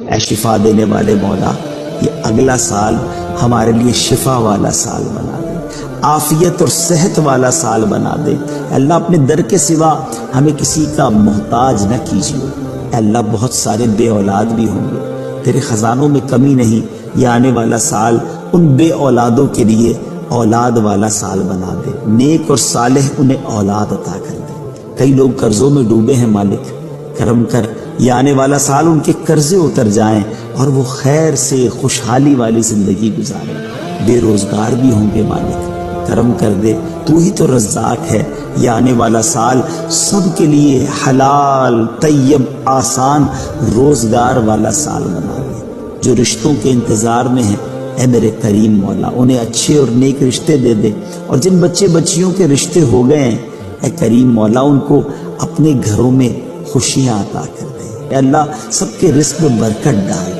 اے شفا دینے والے مولا یہ اگلا سال ہمارے لیے شفا والا سال بنا دے، عافیت اور صحت والا سال بنا دے۔ اے اللہ اپنے در کے سوا ہمیں کسی کا محتاج نہ کیجیے۔ اے اللہ بہت سارے بے اولاد بھی ہوں گے، تیرے خزانوں میں کمی نہیں، یہ آنے والا سال ان بے اولادوں کے لیے اولاد والا سال بنا دے، نیک اور صالح انہیں اولاد عطا کر دے۔ کئی لوگ قرضوں میں ڈوبے ہیں مالک، کرم کر یہ آنے والا سال ان کے قرضے اتر جائیں اور وہ خیر سے خوشحالی والی زندگی گزاریں۔ بے روزگار بھی ہوں گے مالک، کرم کر دے، تو ہی تو رزاق ہے۔ یہ آنے والا سال سب کے لیے حلال طیب آسان روزگار والا سال بنا دے۔ جو رشتوں کے انتظار میں ہیں اے میرے کریم مولا انہیں اچھے اور نیک رشتے دے دے، اور جن بچے بچیوں کے رشتے ہو گئے ہیں اے کریم مولا ان کو اپنے گھروں میں خوشیاں عطا کر دے۔ اے اللہ سب کے رزق میں برکت ڈال۔